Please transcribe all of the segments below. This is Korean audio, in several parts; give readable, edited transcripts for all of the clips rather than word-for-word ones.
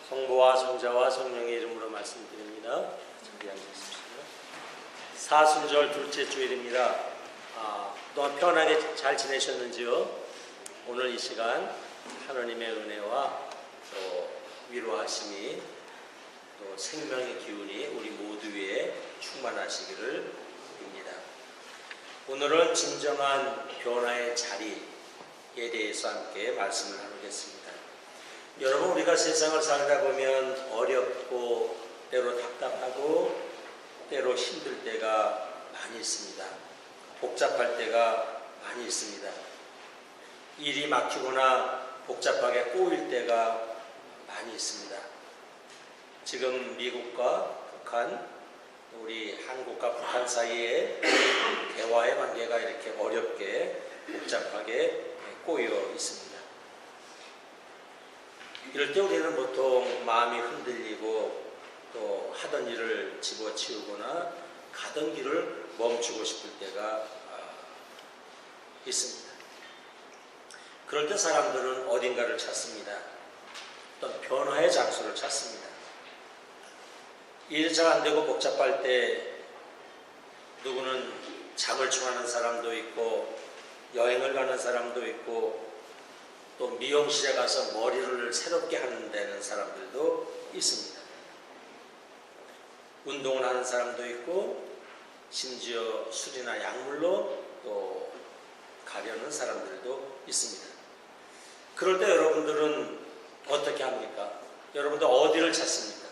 성부와 성자와 성령의 이름으로 말씀드립니다. 자리에 앉으십시오. 사순절 둘째 주일입니다. 또한 편하게 잘 지내셨는지요? 오늘 이 시간 하나님의 은혜와 또 위로하심이 또 생명의 기운이 우리 모두 위에 충만하시기를 빕니다. 오늘은 진정한 변화의 자리에 대해서 함께 말씀을 나누겠습니다. 여러분, 우리가 세상을 살다 보면 어렵고 때로 답답하고 때로 힘들 때가 많이 있습니다. 복잡할 때가 많이 있습니다. 일이 막히거나 복잡하게 꼬일 때가 많이 있습니다. 지금 미국과 북한, 우리 한국과 북한 사이에 대화의 관계가 이렇게 어렵게 복잡하게 꼬여 있습니다. 이럴 때 우리는 보통 마음이 흔들리고 또 하던 일을 집어치우거나 가던 길을 멈추고 싶을 때가 있습니다. 그럴 때 사람들은 어딘가를 찾습니다. 어떤 변화의 장소를 찾습니다. 일이 잘 안 되고 복잡할 때 누구는 잠을 청하는 사람도 있고 여행을 가는 사람도 있고 또 미용실에 가서 머리를 새롭게 하는 데는 사람들도 있습니다. 운동을 하는 사람도 있고 심지어 술이나 약물로 또 가려는 사람들도 있습니다. 그럴 때 여러분들은 어떻게 합니까? 여러분들 어디를 찾습니까?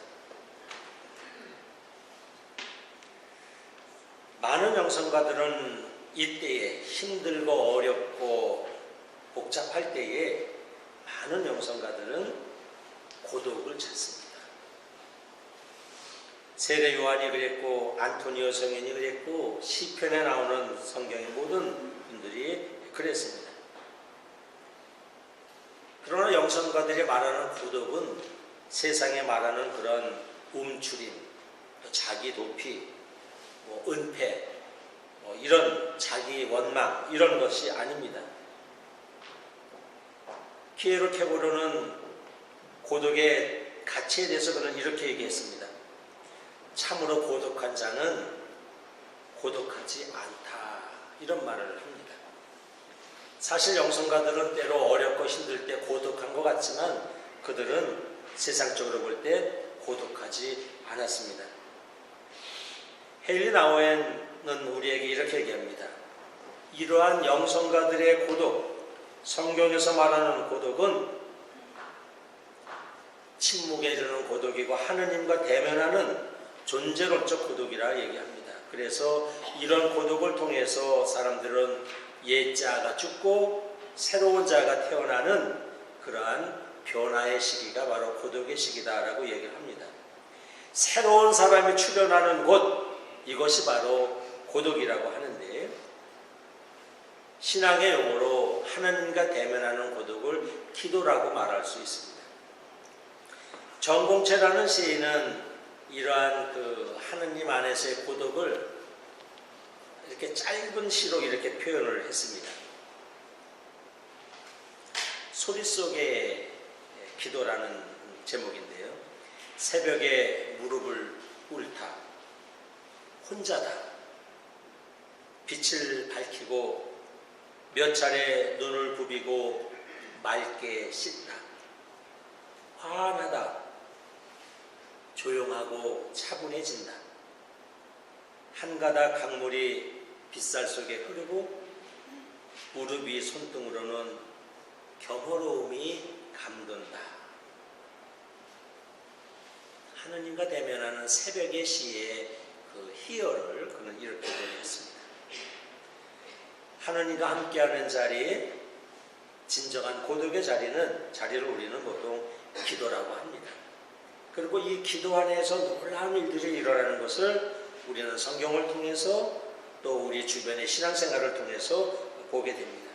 많은 영성가들은 이때에 힘들고 어렵고 복잡할 때에 많은 영성가들은 고독을 찾습니다. 세례 요한이 그랬고 안토니오 성인이 그랬고 시편에 나오는 성경의 모든 분들이 그랬습니다. 그러나 영성가들이 말하는 고독은 세상에 말하는 그런 움츠림, 자기 도피, 은폐, 이런 자기 원망 이런 것이 아닙니다. 피에로 케고르는 고독의 가치에 대해서 그는 이렇게 얘기했습니다. 참으로 고독한 자는 고독하지 않다, 이런 말을 합니다. 사실 영성가들은 때로 어렵고 힘들 때 고독한 것 같지만 그들은 세상적으로 볼 때 고독하지 않았습니다. 헤일리 나우엔은 우리에게 이렇게 얘기합니다. 이러한 영성가들의 고독, 성경에서 말하는 고독은 침묵에 이르는 고독이고 하느님과 대면하는 존재론적 고독이라 얘기합니다. 그래서 이런 고독을 통해서 사람들은 옛 자아가 죽고 새로운 자아가 태어나는 그러한 변화의 시기가 바로 고독의 시기다라고 얘기를 합니다. 새로운 사람이 출현하는 곳, 이것이 바로 고독이라고 하는데 신앙의 용어로 하나님과 대면하는 고독을 기도라고 말할 수 있습니다. 정공채라는 시인은 이러한 하느님 안에서의 고독을 이렇게 짧은 시로 이렇게 표현을 했습니다. 소리 속의 기도라는 제목인데요. 새벽에 무릎을 꿇다, 혼자다, 빛을 밝히고 몇 차례 눈을 부비고 맑게 씻다, 환하다, 조용하고 차분해진다, 한 가닥 강물이 빗살 속에 흐르고 무릎 위 손등으로는 겸허로움이 감돈다. 하느님과 대면하는 새벽의 시의 그 희열을 그는 이렇게 보냈습니다. 하느님과 함께하는 자리, 진정한 고독의 자리를 우리는 보통 기도라고 합니다. 그리고 이 기도 안에서 놀라운 일들이 일어나는 것을 우리는 성경을 통해서 또 우리 주변의 신앙생활을 통해서 보게 됩니다.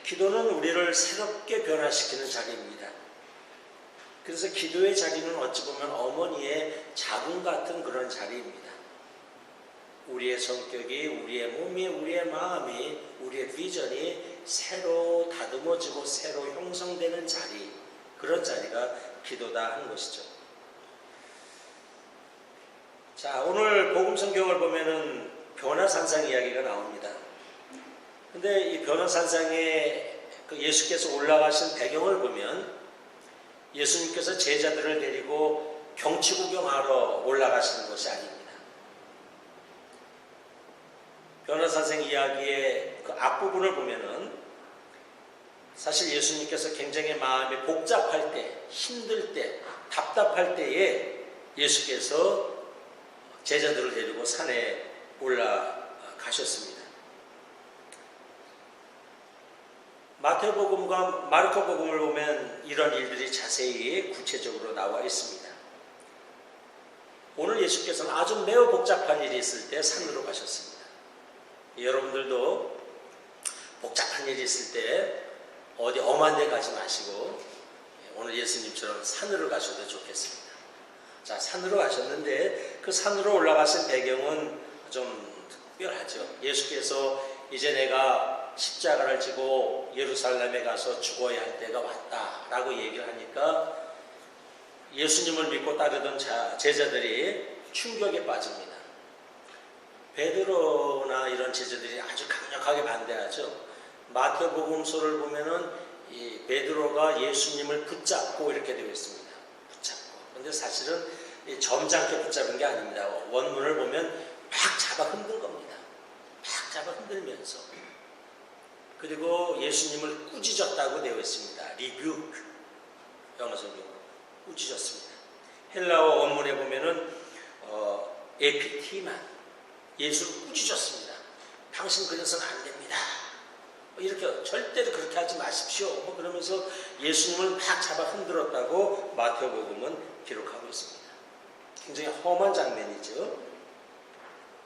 기도는 우리를 새롭게 변화시키는 자리입니다. 그래서 기도의 자리는 어찌 보면 어머니의 자궁 같은 그런 자리입니다. 우리의 성격이, 우리의 몸이, 우리의 마음이, 우리의 비전이 새로 다듬어지고 새로 형성되는 자리, 그런 자리가 기도다 하는 것이죠. 자, 오늘 복음 성경을 보면은 변화산상 이야기가 나옵니다. 근데 이 변화산상에 그 예수께서 올라가신 배경을 보면 예수님께서 제자들을 데리고 경치 구경하러 올라가시는 것이 아닙니다. 변화산상 이야기의 그 앞부분을 보면은 사실 예수님께서 굉장히 마음이 복잡할 때, 힘들 때, 답답할 때에 예수께서 제자들을 데리고 산에 올라가셨습니다. 마태복음과 마르코복음을 보면 이런 일들이 자세히 구체적으로 나와 있습니다. 오늘 예수께서는 아주 매우 복잡한 일이 있을 때 산으로 가셨습니다. 여러분들도 복잡한 일이 있을 때 어디 엄한 데 가지 마시고 오늘 예수님처럼 산으로 가셔도 좋겠습니다. 자, 산으로 가셨는데 그 산으로 올라가신 배경은 좀 특별하죠. 예수께서 이제 내가 십자가를 지고 예루살렘에 가서 죽어야 할 때가 왔다라고 얘기를 하니까 예수님을 믿고 따르던 제자들이 충격에 빠집니다. 베드로나 이런 제자들이 아주 강력하게 반대하죠. 마태복음서를 보면은 이 베드로가 예수님을 붙잡고 이렇게 되어 있습니다. 붙잡고. 근데 사실은 점잖게 붙잡은 게 아닙니다. 원문을 보면 막 잡아 흔든 겁니다. 막 잡아 흔들면서. 그리고 예수님을 꾸짖었다고 되어 있습니다. 리뷰. 영어 성경으로 꾸짖었습니다. 헬라어 원문에 보면은 에피티만. 예수를 꾸짖었습니다. 당신 그래서는 안 됩니다. 이렇게 절대로 그렇게 하지 마십시오. 그러면서 예수님을 막 잡아 흔들었다고 마태복음은 기록하고 있습니다. 굉장히 험한 장면이죠.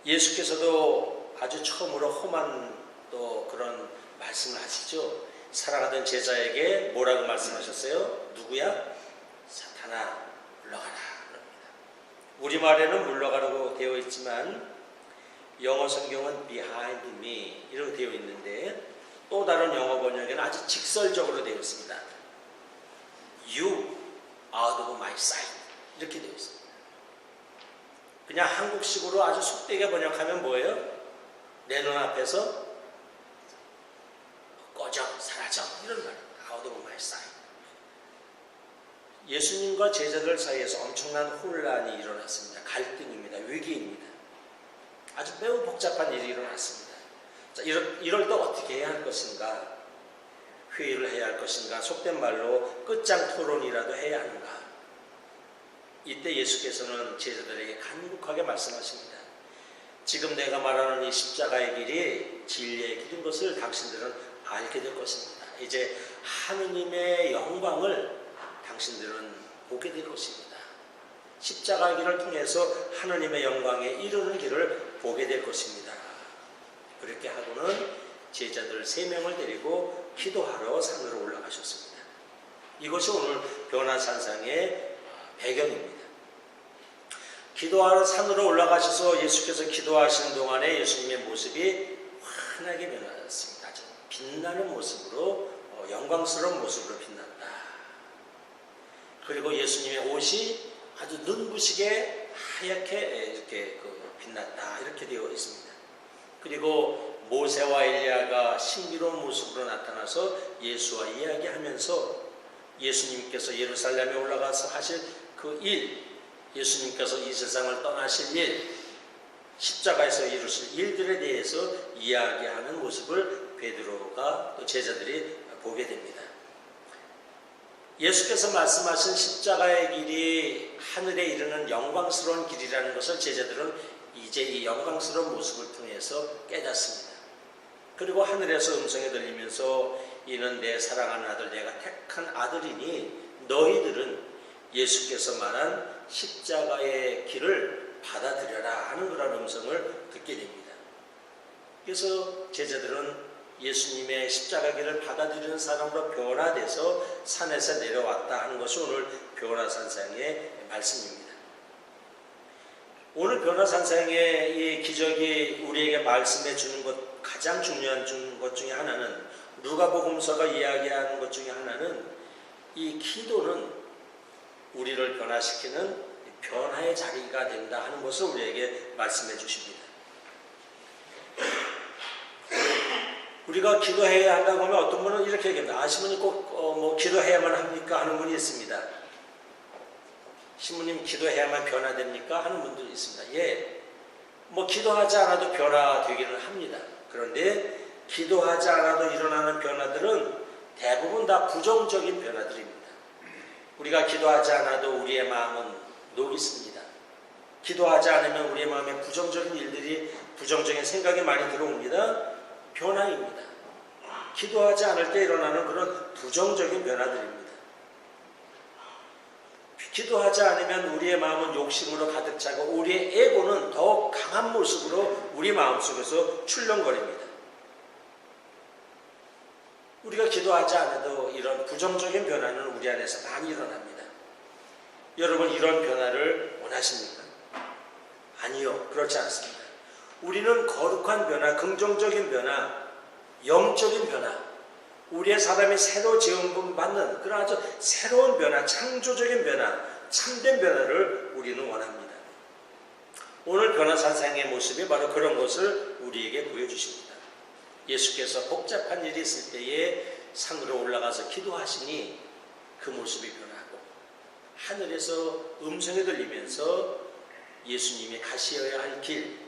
예수께서도 아주 처음으로 험한 또 그런 말씀을 하시죠. 사랑하던 제자에게 뭐라고 말씀하셨어요? 누구야? 사탄아, 물러가라. 우리말에는 물러가라고 되어 있지만 영어 성경은 behind me 이렇게 되어 있는데 또 다른 영어 번역에는 아주 직설적으로 되어 있습니다. You out of my sight 이렇게 되어 있습니다. 그냥 한국식으로 아주 속되게 번역하면 뭐예요? 내 눈앞에서 꺼져, 사라져 이런 말입니다. out of my sight. 예수님과 제자들 사이에서 엄청난 혼란이 일어났습니다. 갈등입니다. 위기입니다. 아주 매우 복잡한 일이 일어났습니다. 자, 이럴 때 어떻게 해야 할 것인가? 회의를 해야 할 것인가? 속된 말로 끝장 토론이라도 해야 하는가? 이때 예수께서는 제자들에게 간곡하게 말씀하십니다. 지금 내가 말하는 이 십자가의 길이 진리의 길인 것을 당신들은 알게 될 것입니다. 이제 하느님의 영광을 당신들은 보게 될 것입니다. 십자가의 길을 통해서 하느님의 영광에 이르는 길을 보게 될 것입니다. 그렇게 하고는 제자들 3명을 데리고 기도하러 산으로 올라가셨습니다. 이것이 오늘 변화산상의 배경입니다. 기도하러 산으로 올라가셔서 예수께서 기도하시는 동안에 예수님의 모습이 환하게 변화했습니다. 아주 빛나는 모습으로 영광스러운 모습으로 빛났다. 그리고 예수님의 옷이 아주 눈부시게 하얗게 이렇게 빛났다. 이렇게 되어 있습니다. 그리고 모세와 엘리야가 신비로운 모습으로 나타나서 예수와 이야기하면서 예수님께서 예루살렘에 올라가서 하실 그 일, 예수님께서 이 세상을 떠나실 일, 십자가에서 이루실 일들에 대해서 이야기하는 모습을 베드로가 또 제자들이 보게 됩니다. 예수께서 말씀하신 십자가의 길이 하늘에 이르는 영광스러운 길이라는 것을 제자들은 이제 이 영광스러운 모습을 통해서 깨닫습니다. 그리고 하늘에서 음성이 들리면서 이는 내 사랑하는 아들, 내가 택한 아들이니 너희들은 예수께서 말한 십자가의 길을 받아들여라 하는 그런 음성을 듣게 됩니다. 그래서 제자들은 예수님의 십자가 길을 받아들이는 사람으로 변화돼서 산에서 내려왔다 하는 것이 오늘 변화산상의 말씀입니다. 오늘 변화산상의 이 기적이 우리에게 말씀해 주는 것, 가장 중요한 것 중에 하나는, 누가복음서가 이야기하는 것 중에 하나는 이 기도는 우리를 변화시키는 변화의 자리가 된다 하는 것을 우리에게 말씀해 주십니다. 우리가 기도해야 한다고 하면 어떤 분은 이렇게 얘기합니다. 신부님 꼭 기도해야만 합니까? 하는 분이 있습니다. 신부님 기도해야만 변화됩니까? 하는 분도 있습니다. 예, 기도하지 않아도 변화되기는 합니다. 그런데 기도하지 않아도 일어나는 변화들은 대부분 다 부정적인 변화들입니다. 우리가 기도하지 않아도 우리의 마음은 녹이 씁니다. 기도하지 않으면 우리의 마음에 부정적인 일들이, 부정적인 생각이 많이 들어옵니다. 변화입니다. 기도하지 않을 때 일어나는 그런 부정적인 변화들입니다. 기도하지 않으면 우리의 마음은 욕심으로 가득 차고 우리의 에고는 더욱 강한 모습으로 우리 마음속에서 출렁거립니다. 우리가 기도하지 않아도 이런 부정적인 변화는 우리 안에서 많이 일어납니다. 여러분, 이런 변화를 원하십니까? 아니요, 그렇지 않습니다. 우리는 거룩한 변화, 긍정적인 변화, 영적인 변화, 우리의 사람이 새로 지음을 받는 그런 아주 새로운 변화, 창조적인 변화, 참된 변화를 우리는 원합니다. 오늘 변화사상의 모습이 바로 그런 것을 우리에게 보여주십니다. 예수께서 복잡한 일이 있을 때에 산으로 올라가서 기도하시니 그 모습이 변하고 하늘에서 음성이 들리면서 예수님이 가셔야 할 길,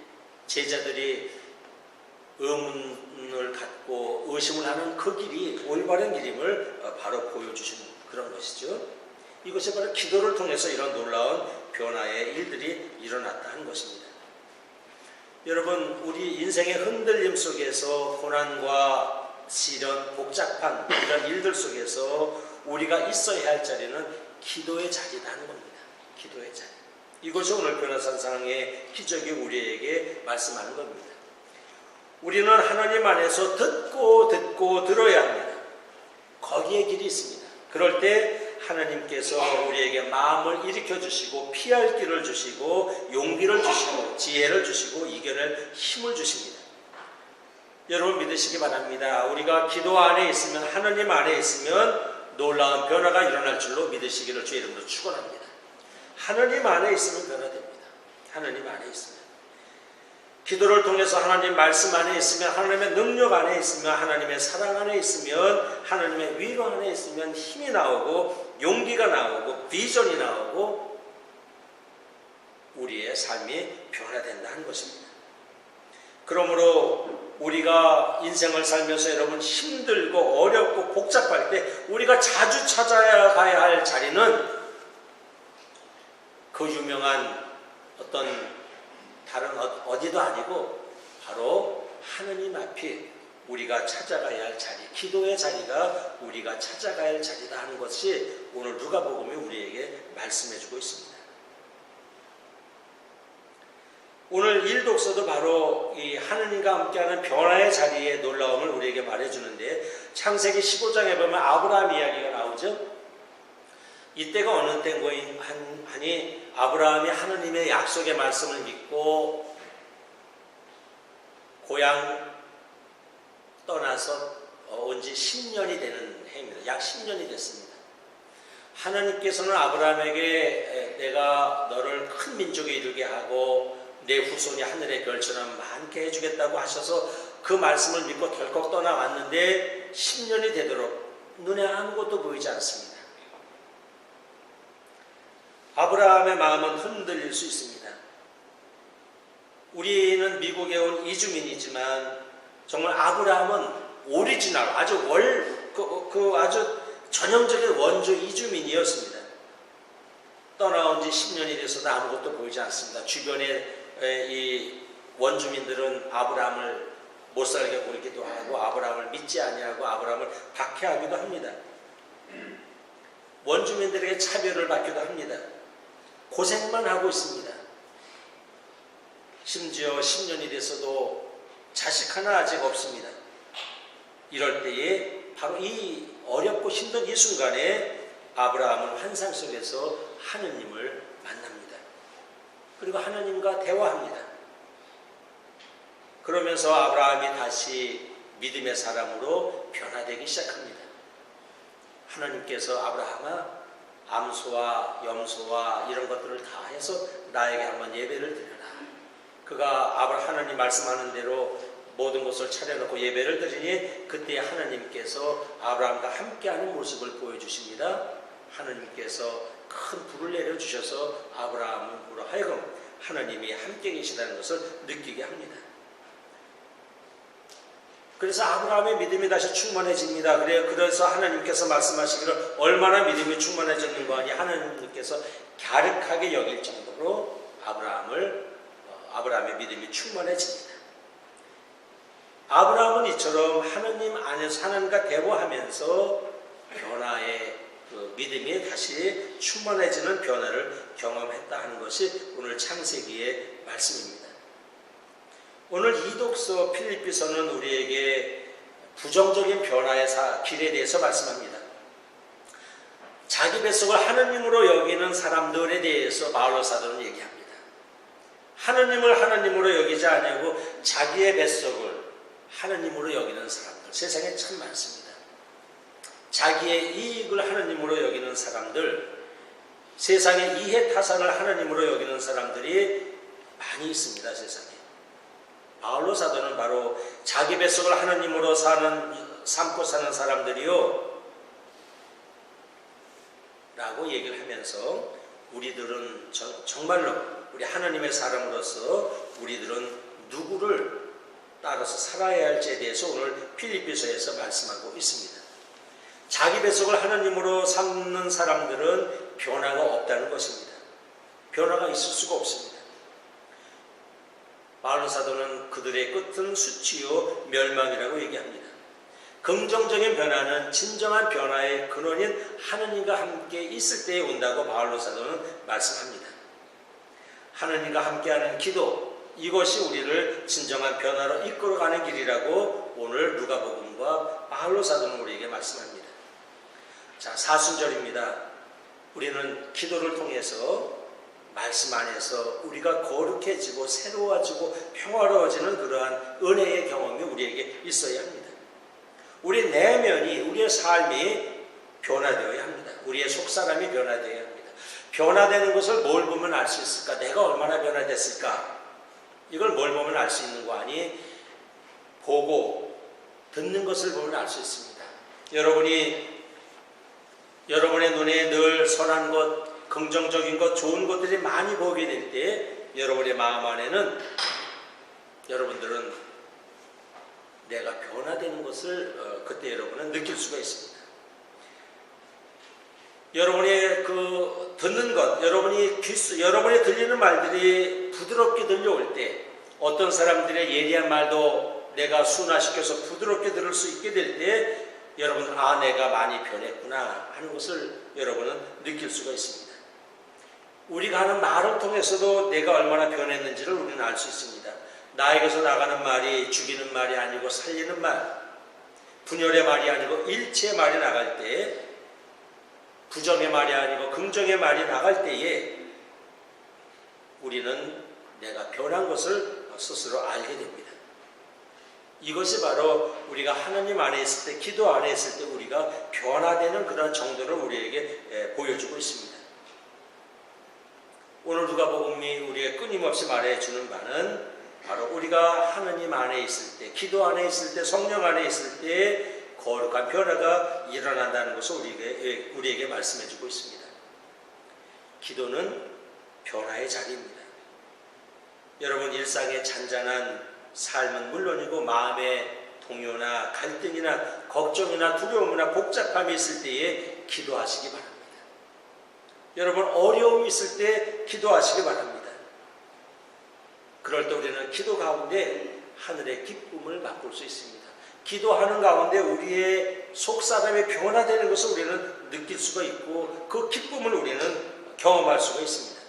제자들이 의문을 갖고 의심을 하는 그 길이 올바른 길임을 바로 보여주신 그런 것이죠. 이것이 바로 기도를 통해서 이런 놀라운 변화의 일들이 일어났다 하는 것입니다. 여러분, 우리 인생의 흔들림 속에서 고난과 시련, 복잡한 이런 일들 속에서 우리가 있어야 할 자리는 기도의 자리다 하는 겁니다. 기도의 자리. 이것이 오늘 변화사상의 기적이 우리에게 말씀하는 겁니다. 우리는 하나님 안에서 듣고 들어야 합니다. 거기에 길이 있습니다. 그럴 때 하나님께서 우리에게 마음을 일으켜 주시고 피할 길을 주시고 용기를 주시고 지혜를 주시고 이겨낼 힘을 주십니다. 여러분, 믿으시기 바랍니다. 우리가 기도 안에 있으면, 하나님 안에 있으면 놀라운 변화가 일어날 줄로 믿으시기를 주의 이름으로 축원합니다. 하나님 안에 있으면 변화됩니다. 하나님 안에 있으면, 기도를 통해서 하나님 말씀 안에 있으면, 하나님의 능력 안에 있으면, 하나님의 사랑 안에 있으면, 하나님의 위로 안에 있으면 힘이 나오고 용기가 나오고 비전이 나오고 우리의 삶이 변화된다 하는 것입니다. 그러므로 우리가 인생을 살면서 여러분 힘들고 어렵고 복잡할 때 우리가 자주 찾아가야 할 자리는 그 유명한 어떤 다른 어디도 아니고 바로 하느님 앞에 우리가 찾아가야 할 자리, 기도의 자리가 우리가 찾아가야 할 자리다 하는 것이 오늘 누가복음이 우리에게 말씀해주고 있습니다. 오늘 일독서도 바로 이 하느님과 함께하는 변화의 자리의 놀라움을 우리에게 말해주는데, 창세기 15장에 보면 아브라함 이야기가 나오죠. 이때가 어느 때인가 하니 아브라함이 하느님의 약속의 말씀을 믿고 고향 떠나서 온 지 10년이 되는 해입니다. 약 10년이 됐습니다. 하나님께서는 아브라함에게 내가 너를 큰 민족에 이르게 하고 내 후손이 하늘의 별처럼 많게 해주겠다고 하셔서 그 말씀을 믿고 덜컥 떠나왔는데 10년이 되도록 눈에 아무것도 보이지 않습니다. 아브라함의 마음은 흔들릴 수 있습니다. 우리는 미국에 온 이주민이지만 정말 아브라함은 오리지널, 아주 아주 전형적인 원조 이주민이었습니다. 떠나온 지 10년이 돼서도 아무것도 보이지 않습니다. 주변에 이 원주민들은 아브라함을 못살게 보이기도 하고 아브라함을 믿지 아니하고 아브라함을 박해하기도 합니다. 원주민들에게 차별을 받기도 합니다. 고생만 하고 있습니다. 심지어 10년이 돼서도 자식 하나 아직 없습니다. 이럴 때에 바로 이 어렵고 힘든 이 순간에 아브라함은 환상 속에서 하느님을 만납니다. 그리고 하느님과 대화합니다. 그러면서 아브라함이 다시 믿음의 사람으로 변화되기 시작합니다. 하나님께서 아브라함아 암소와 염소와 이런 것들을 다 해서 나에게 한번 예배를 드려라. 그가 하나님 말씀하는 대로 모든 것을 차려놓고 예배를 드리니 그때 하나님께서 아브라함과 함께하는 모습을 보여주십니다. 하나님께서 큰 불을 내려주셔서 아브라함으로 하여금 하나님이 함께 계시다는 것을 느끼게 합니다. 그래서 아브라함의 믿음이 다시 충만해집니다. 그래서 하나님께서 말씀하시기를 얼마나 믿음이 충만해졌는가 하니 하나님께서 갸륵하게 여길 정도로 아브라함의 믿음이 충만해집니다. 아브라함은 이처럼 하나님 안에서 하나님과 대화하면서 변화의 믿음이 다시 충만해지는 변화를 경험했다 하는 것이 오늘 창세기의 말씀입니다. 오늘 이 독서 필립비서는 우리에게 부정적인 변화의 길에 대해서 말씀합니다. 자기 뱃속을 하느님으로 여기는 사람들에 대해서 바울로 사도는 얘기합니다. 하느님을 하느님으로 여기지 아니하고 자기의 뱃속을 하느님으로 여기는 사람들, 세상에 참 많습니다. 자기의 이익을 하느님으로 여기는 사람들, 세상의 이해타산을 하느님으로 여기는 사람들이 많이 있습니다. 세상에. 바울로 사도는 바로 자기 뱃속을 하느님으로 삼고 사는 사람들이요 라고 얘기를 하면서 우리들은 정말로 우리 하나님의 사람으로서 우리들은 누구를 따라서 살아야 할지에 대해서 오늘 필립비서에서 말씀하고 있습니다. 자기 뱃속을 하나님으로 삼는 사람들은 변화가 없다는 것입니다. 변화가 있을 수가 없습니다. 바울 사도는 그들의 끝은 수치요 멸망이라고 얘기합니다. 긍정적인 변화는 진정한 변화의 근원인 하느님과 함께 있을 때에 온다고 바울 사도는 말씀합니다. 하느님과 함께하는 기도, 이것이 우리를 진정한 변화로 이끌어가는 길이라고 오늘 누가복음과 바울 사도는 우리에게 말씀합니다. 자, 사순절입니다. 우리는 기도를 통해서 말씀 안에서 우리가 거룩해지고 새로워지고 평화로워지는 그러한 은혜의 경험이 우리에게 있어야 합니다. 우리 내면이, 우리의 삶이 변화되어야 합니다. 우리의 속사람이 변화되어야 합니다. 변화되는 것을 뭘 보면 알 수 있을까? 내가 얼마나 변화됐을까? 이걸 뭘 보면 알 수 있는 거 아니? 보고 듣는 것을 보면 알 수 있습니다. 여러분의 눈에 늘 선한 것, 긍정적인 것, 좋은 것들이 많이 보게 될 때 여러분의 마음 안에는 여러분들은 내가 변화되는 것을 그때 여러분은 느낄 수가 있습니다. 여러분의 듣는 것, 여러분이 들리는 말들이 부드럽게 들려올 때 어떤 사람들의 예리한 말도 내가 순화시켜서 부드럽게 들을 수 있게 될 때 여러분은 내가 많이 변했구나 하는 것을 여러분은 느낄 수가 있습니다. 우리가 하는 말을 통해서도 내가 얼마나 변했는지를 우리는 알 수 있습니다. 나에게서 나가는 말이 죽이는 말이 아니고 살리는 말, 분열의 말이 아니고 일체의 말이 나갈 때, 부정의 말이 아니고 긍정의 말이 나갈 때에 우리는 내가 변한 것을 스스로 알게 됩니다. 이것이 바로 우리가 하나님 안에 있을 때, 기도 안에 있을 때 우리가 변화되는 그런 정도를 우리에게 보여주고 있습니다. 오늘 누가복음이 우리에게 끊임없이 말해주는 바는 바로 우리가 하나님 안에 있을 때, 기도 안에 있을 때, 성령 안에 있을 때 거룩한 변화가 일어난다는 것을 우리에게 말씀해주고 있습니다. 기도는 변화의 자리입니다. 여러분 일상의 잔잔한 삶은 물론이고 마음의 동요나 갈등이나 걱정이나 두려움이나 복잡함이 있을 때에 기도하시기 바랍니다. 여러분 어려움이 있을 때 기도하시기 바랍니다. 그럴 때 우리는 기도 가운데 하늘의 기쁨을 맛볼 수 있습니다. 기도하는 가운데 우리의 속사람이 변화되는 것을 우리는 느낄 수가 있고 그 기쁨을 우리는 경험할 수가 있습니다.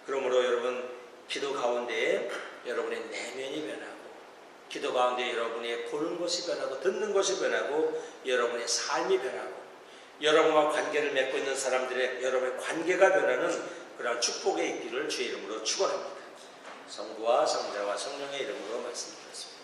그러므로 여러분 기도 가운데 여러분의 내면이 변하고 기도 가운데 여러분의 보는 것이 변하고 듣는 것이 변하고 여러분의 삶이 변하고 여러분과 관계를 맺고 있는 사람들의 여러분의 관계가 변하는 그러한 축복의 있기를 주의 이름으로 축원합니다. 성부와 성자와 성령의 이름으로 말씀드렸습니다.